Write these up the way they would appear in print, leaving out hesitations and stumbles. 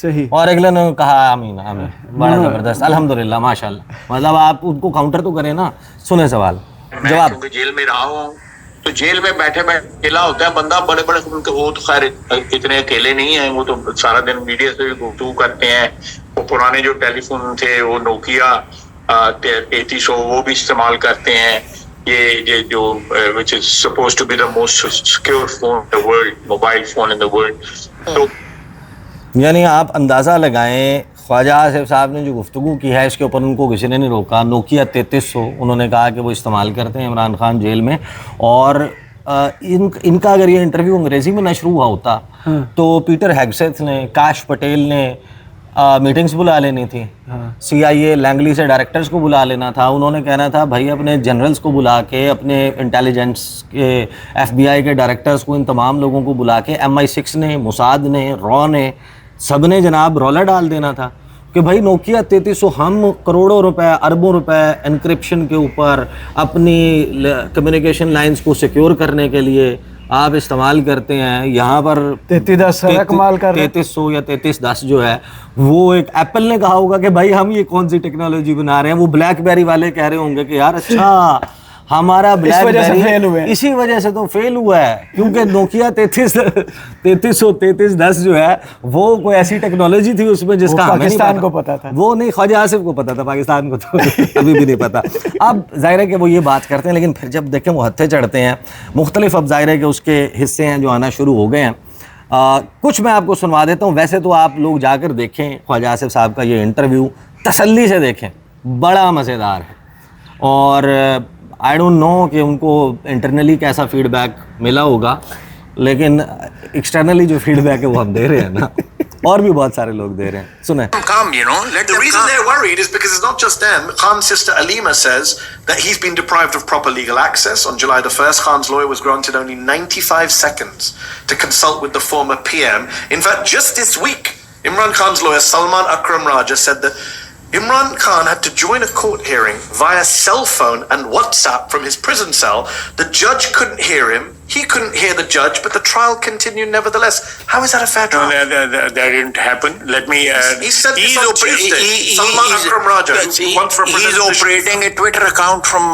صحیح. اور اگلے نے کہا آمین آمین. بڑا زبردست, الحمدللہ ماشاء اللہ. مطلب آپ ان کو کاؤنٹر تو کریں نا. سنیں سوال جواب. کیونکہ جیل میں رہا ہوں تو جیل میں بیٹھے بیٹھے اکیلا ہوتا ہے بندہ. بڑے بڑے وہ تو خیر اتنے اکیلے نہیں ہیں, وہ تو سارا دن میڈیا سے بھی گفتگو کرتے ہیں. وہ پرانے جو ٹیلی فون تھے وہ نوکیا 3300 وہ بھی استعمال کرتے ہیں. یہ جو which is supposed to be the most secure phone in the world, mobile phone in the world. تو یعنی آپ اندازہ لگائیں خواجہ آصف صاحب نے جو گفتگو کی ہے اس کے اوپر ان کو کسی نے نہیں روکا. نوکیا 3300 انہوں نے کہا کہ وہ استعمال کرتے ہیں عمران خان جیل میں. اور ان کا اگر یہ انٹرویو انگریزی میں نشر ہوا ہوتا تو پیٹر ہیگسیتھ نے, کاش پٹیل نے میٹنگز بلا لینی تھی. سی آئی اے لینگلی سے ڈائریکٹرز کو بلا لینا تھا. انہوں نے کہنا تھا بھائی اپنے جنرلز کو بلا کے, اپنے انٹیلیجنس کے ایف بی آئی کے ڈائریکٹرز کو, ان تمام لوگوں کو بلا کے MI6 نے, موساد نے, را نے, سب نے جناب رولا ڈال دینا تھا کہ بھائی نوکیا 3300 ہم کروڑوں روپے اربوں روپے انکرپشن کے اوپر اپنی کمیونیکیشن لائنز کو سیکیور کرنے کے لیے آپ استعمال کرتے ہیں. یہاں پر 3300 یا 3310 جو ہے وہ ایک ایپل نے کہا ہوگا کہ بھائی ہم یہ کون سی ٹیکنالوجی بنا رہے ہیں. وہ بلیک بیری والے کہہ رہے ہوں گے کہ یار اچھا ہمارا بلیک بیری اسی وجہ سے تو فیل ہوا ہے کیونکہ نوکیا 3310 جو ہے وہ کوئی ایسی ٹیکنالوجی تھی اس میں جس کا پاکستان کو پتا تھا. وہ نہیں, خواجہ آصف کو پتا تھا, پاکستان کو تو ابھی بھی نہیں پتا. اب ظاہر ہے کہ وہ یہ بات کرتے ہیں لیکن پھر جب دیکھیں وہ ہتھے چڑھتے ہیں مختلف. اب ظاہر ہے کہ اس کے حصے ہیں جو آنا شروع ہو گئے ہیں. کچھ میں آپ کو سنوا دیتا ہوں. ویسے تو آپ لوگ جا کر دیکھیں خواجہ آصف صاحب کا یہ انٹرویو, تسلی سے دیکھیں, بڑا مزیدار ہے. اور آئی ڈونٹ نو کہ ان کو انٹرنلی کیسا فیڈ بیک ملا ہوگا, لیکن ایکسٹرنلی جو فیڈ بیک ہے وہ ہم دے رہے ہیں نا, اور بھی بہت سارے لوگ دے رہے ہیں. سنیں. Come, you know, let The them reason come. they're worried is because it's not just them. Khan's sister Alima says that he's been deprived of proper legal access. On July the 1st, Khan's lawyer was granted only 95 seconds to consult with the former PM. In fact, just this week, Imran Khan's lawyer Salman Akram Raja said that Imran Khan had to join a court hearing via cell phone and WhatsApp from his prison cell. The judge couldn't hear him. He couldn't hear the judge, but the trial continued nevertheless. How is that a fair trial? No, that didn't happen. Let me. He said this on Tuesday. Salman Akram Raja, who once represented. He's operating a Twitter account from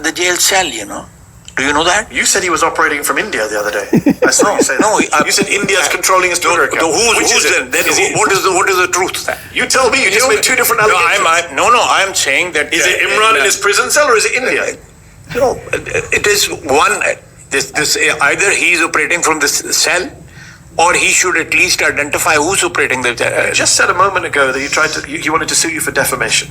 the jail cell. You know. Do you know that? You said he was operating from India the other day. I saw you say that. No, you said India is controlling his Twitter account. Who's then? What is the truth then? You tell me. You just made two different allegations. No, I'm saying that. Is it Imran in his prison cell or is it India? No, it is one. This either he is operating from this cell, or he should at least identify who's operating the. You just said a moment ago that he wanted to sue you for defamation.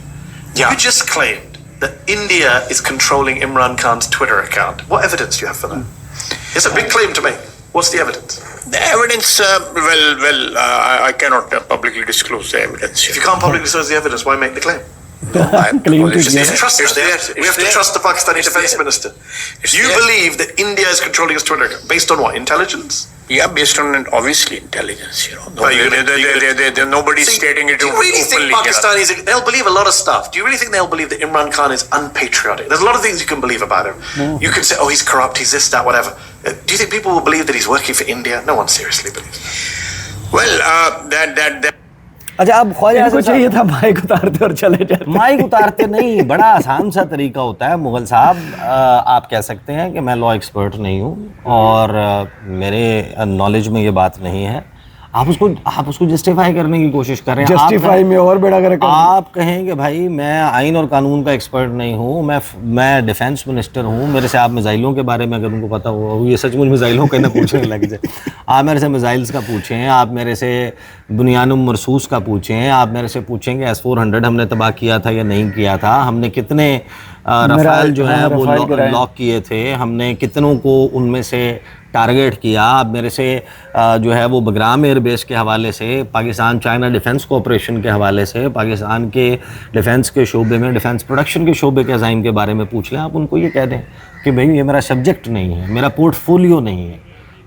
Yeah. You just claimed that India is controlling Imran Khan's Twitter account. What evidence do you have for that? It's a big claim to make. What's the evidence? The evidence, I cannot publicly disclose the evidence. If you can't publicly disclose the evidence, why make the claim? Claim to It's trust. We have to trust the Pakistani defense minister. You believe that India is controlling his Twitter account based on what? Intelligence? Yeah, based on obviously intelligence, you know. But Nobody's stating it do you really think openly. Pakistanis, they'll believe a lot of stuff. Do you really think they'll believe that Imran Khan is unpatriotic? There's a lot of things you can believe about him. You can say, oh, he's corrupt, he's this, that, whatever. Do you think people will believe that he's working for India? No one seriously believes that. Well, that اچھا اب خواجہ ان کو چاہیے تھا mic اتارتے اور چلے جاتے. Mic اتارتے نہیں, بڑا آسان سا طریقہ ہوتا ہے. مغل صاحب آپ کہہ سکتے ہیں کہ میں لا ایکسپرٹ نہیں ہوں اور میرے نالج میں یہ بات نہیں ہے. آپ اس کو جسٹیفائی کرنے کی کوشش کر رہے ہیں. جسٹیفائی میں اور بڑا کریں. آپ کہیں کہ بھائی میں آئین اور قانون کا ایکسپرٹ نہیں ہوں, میں ڈیفینس منسٹر ہوں, میرے سے آپ میزائلوں کے بارے میں اگر ان کو پتہ ہو, یہ سچ مجھ میزائلوں کا نہ پوچھنے لگ جائے. آپ میرے سے میزائلس کا پوچھیں, آپ میرے سے بنیان مرصوص کا پوچھیں, آپ میرے سے پوچھیں کہ S-400 ہم نے تباہ کیا تھا یا نہیں کیا تھا, ہم نے کتنے رفال جو ہیں وہ لاک کیے تھے, ہم نے کتنوں کو ان میں سے ٹارگیٹ کیا. آپ میرے سے جو ہے وہ بگرام ایئر بیس کے حوالے سے, پاکستان چائنا ڈیفنس کوآپریشن کے حوالے سے, پاکستان کے ڈیفنس کے شعبے میں, ڈیفنس پروڈکشن کے شعبے کے عزائم کے بارے میں پوچھ لیں. آپ ان کو یہ کہہ دیں کہ بھائی یہ میرا سبجیکٹ نہیں ہے, میرا پورٹ فولیو نہیں ہے.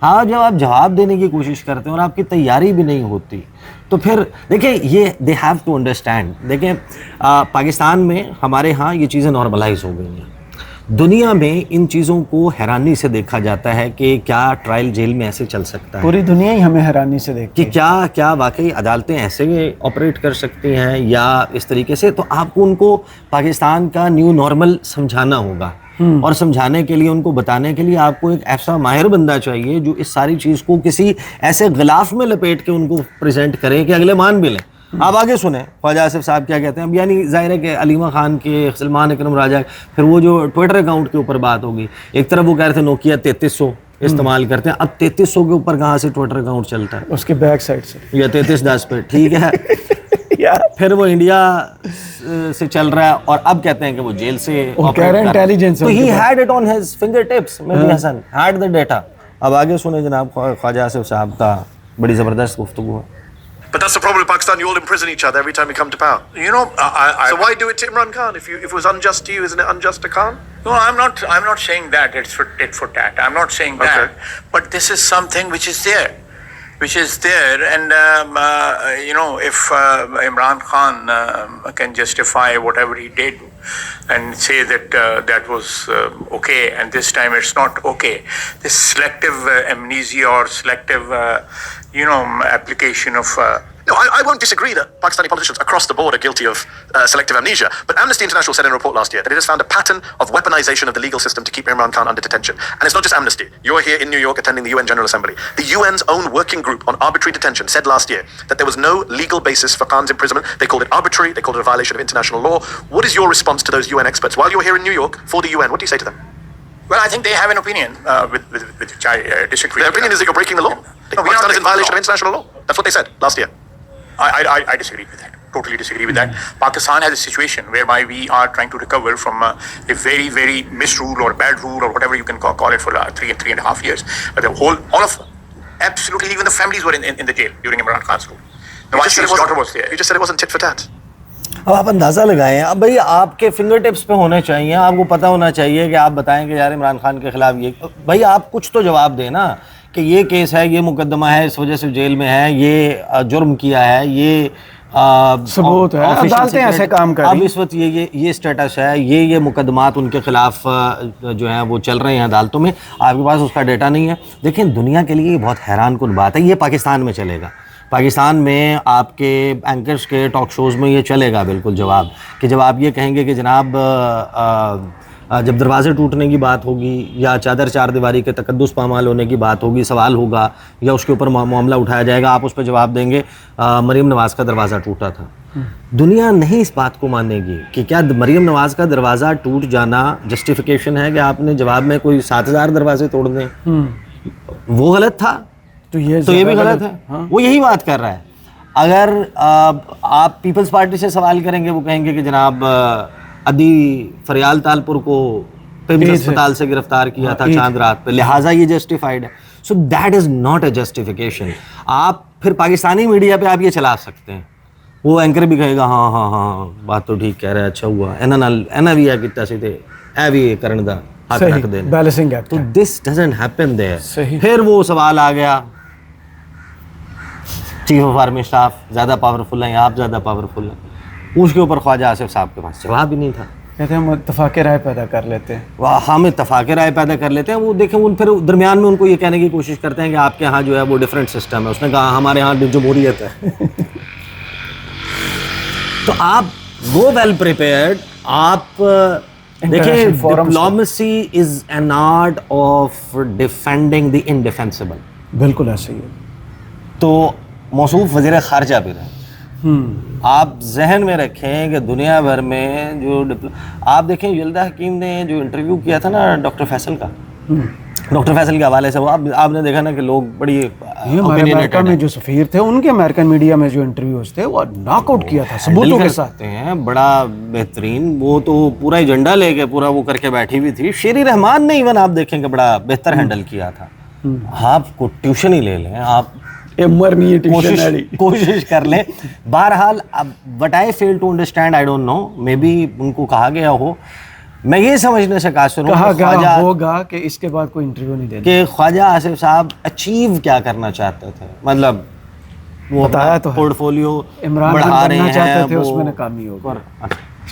ہاں جب آپ جواب دینے کی کوشش کرتے ہیں اور آپ کی تیاری بھی نہیں ہوتی تو پھر دیکھیں یہ دے ہیو ٹو انڈرسٹینڈ. دیکھیں پاکستان میں ہمارے ہاں یہ چیزیں نارملائز ہو گئی ہیں. دنیا میں ان چیزوں کو حیرانی سے دیکھا جاتا ہے کہ کیا ٹرائل جیل میں ایسے چل سکتا ہے, پوری دنیا ہی ہمیں حیرانی سے دیکھتی کہ کیا واقعی عدالتیں ایسے آپریٹ کر سکتی ہیں یا اس طریقے سے. تو آپ کو ان کو پاکستان کا نیو نارمل سمجھانا ہوگا, اور سمجھانے کے لیے, ان کو بتانے کے لیے آپ کو ایک ایسا ماہر بندہ چاہیے جو اس ساری چیز کو کسی ایسے غلاف میں لپیٹ کے ان کو پریزنٹ کرے کہ اگلے مان بھی لیں. آپ آگے سنیں خواجہ آصف صاحب کیا کہتے ہیں. اب یعنی ظاہر ہے کہ علیمہ خان کے, سلمان اکرم راجہ, پھر وہ جو ٹویٹر اکاؤنٹ کے اوپر بات ہوگی, ایک طرف وہ کہہ رہے تھے نوکیا 3300 استعمال کرتے ہیں, اب 3300 کے اوپر کہاں سے ٹویٹر اکاؤنٹ چلتا ہے, اس کے بیک سائڈ سے, یا 3310 پہ, ٹھیک ہے. پھر وہ انڈیا سے چل رہا ہے, اور اب کہتے ہیں کہ وہ جیل سے انٹیلیجنس, تو ہی had it on his fingertips, Mehdi Hasan had the data. اب آگے سنیں جناب خواجہ آصف صاحب کا بڑی زبردست گفتگو ہے. But that's the problem with Pakistan. You all imprison each other every time you come to power. You know, So why do it to Imran Khan? If it was unjust to you, isn't it unjust to Khan? No, I'm not saying that it's for tit for tat. I'm not saying that. Okay. But this is something which is there. And you know, if Imran Khan can justify whatever he did and say that that was okay, and this time it's not okay, this selective amnesia or selective application of No, I won't disagree that Pakistani politicians across the board are guilty of selective amnesia. But Amnesty International said in a report last year that it has found a pattern of weaponization of the legal system to keep Imran Khan under detention. And it's not just Amnesty. You're here in New York attending the UN General Assembly. The UN's own working group on arbitrary detention said last year that there was no legal basis for Khan's imprisonment. They called it arbitrary. They called it a violation of international law. What is your response to those UN experts? While you're here in New York for the UN, what do you say to them? Well, I think they have an opinion with which I disagree. Their opinion is that you're breaking the law. No, Pakistan is in violation of international law. That's what they said last year. I disagree with that. Totally disagree with that. Pakistan has a situation whereby we are trying to recover from a very, very misrule or bad rule or whatever you can call it for 3.5 years. But all of, absolutely, even the families were in the jail during Imran Khan's rule. The wife's daughter was there. You just said it wasn't tit for tat. اب آپ اندازہ لگائیں, اب بھائی آپ کے finger tips پہ ہونے چاہیے, آپ کو پتہ ہونا چاہیے کہ آپ بتائیں کہ یار عمران خان کے خلاف یہ, بھائی آپ کچھ تو جواب دیں نا کہ یہ کیس ہے, یہ مقدمہ ہے, اس وجہ سے جیل میں ہے, یہ جرم کیا ہے, یہ ثبوت ہے, عدالتیں ایسے کام کر رہی ہیں. اب اس وقت یہ اسٹیٹس ہے, یہ مقدمات ان کے خلاف جو ہیں وہ چل رہے ہیں عدالتوں میں, آپ کے پاس اس کا ڈیٹا نہیں ہے. دیکھیں دنیا کے لیے یہ بہت حیران کن بات ہے. یہ پاکستان میں چلے گا, پاکستان میں آپ کے اینکرز کے ٹاک شوز میں یہ چلے گا بالکل جواب, کہ جب آپ یہ کہیں گے کہ جناب جب دروازے ٹوٹنے کی بات ہوگی یا چادر چار دیواری کے تقدس پامال ہونے کی بات ہوگی, سوال ہوگا یا اس کے اوپر معاملہ اٹھایا جائے گا, آپ اس پہ جواب دیں گے مریم نواز کا دروازہ ٹوٹا تھا. دنیا نہیں اس بات کو مانے گی کہ کیا مریم نواز کا دروازہ ٹوٹ جانا جسٹیفیکیشن ہے کہ آپ نے جواب میں کوئی 7000 دروازے توڑ دیں. وہ غلط تھا تو یہ بھی غلط ہے. وہ یہی بات کر رہا ہے. اگر آپ پیپلز پارٹی سے سوال کریں گے, وہ کہیں گے کہ جناب عدی فریال تالپور کو پیپلز اسپتال سے گرفتار کیا تھا چاند رات پہ, لہٰذا یہ جسٹیفائڈ ہے. So that is not a justification. آپ پھر پاکستانی میڈیا پہ آپ یہ چلا سکتے ہیں, وہ اینکر بھی کہے گا ہاں ہاں ہاں بات تو ٹھیک کہہ رہا ہے, اچھا ہوا اینا بھی ہے کتا سے تھے اے بھی کرن دا ہاتھ رکھ دینا, بیلنسنگ ایکٹ. تو دس ڈزنٹ ہیپن دیئر. پھر وہ سوال آ گیا چیف آف آرمی اسٹاف زیادہ پاورفل ہیں یا آپ زیادہ پاورفل ہیں, اس کے اوپر خواجہ آصف صاحب کے پاس جواب ہی نہیں تھا. کہتے ہیں ہم اتفاق رائے پیدا کر لیتے ہیں. ہم اتفاق رائے پیدا کر لیتے ہیں. وہ دیکھیں ان پھر درمیان میں ان کو یہ کہنے کی کوشش کرتے ہیں کہ آپ کے ہاں جو ہے وہ ڈفرینٹ سسٹم ہے. اس نے کہا ہمارے ہاں جمہوریت ہے. تو آپ گو ویل پریپیئرڈ. آپ دیکھیں diplomacy is an art of defending the indefensible. بالکل ایسے ہی ہے. تو موصوف وزیر خارجہ بھی رہے. آپ ذہن میں رکھیں کہ دنیا بھر میں جو آپ دیکھیں یلدا حکیم نے جو انٹرویو کیا تھا نا ڈاکٹر فیصل کا, ڈاکٹر فیصل کے حوالے سے, وہ آپ نے دیکھا نا کہ لوگ بڑی امریکہ میں جو سفیر تھے ان کے امریکن میڈیا میں جو انٹرویوز تھے وہ ناک آؤٹ کیا تھا ثبوتوں کے ساتھ ہیں. بڑا بہترین, وہ تو پورا ایجنڈا لے کے پورا وہ کر کے بیٹھی ہوئی تھی. شیری رحمان نے ایون آپ دیکھیں کہ بڑا بہتر ہینڈل کیا تھا. آپ کو ٹیوشن ہی لے لیں, آپ کوشش کر لیں. بہرحال but I fail to understand, I don't know, maybe ان کو کہا گیا ہو, میں یہ سمجھنے سے قاصر ہوں کہا گیا ہوگا کہ اس کے بعد کوئی انٹرویو نہیں دینا, کہ خواجہ آصف صاحب اچیو کیا کرنا چاہتے تھے. مطلب وہ بتایا تو پورٹ فولیو عمران بڑھا رہے ہیں, چاہتے تھے, اس میں ناکامی ہوگی.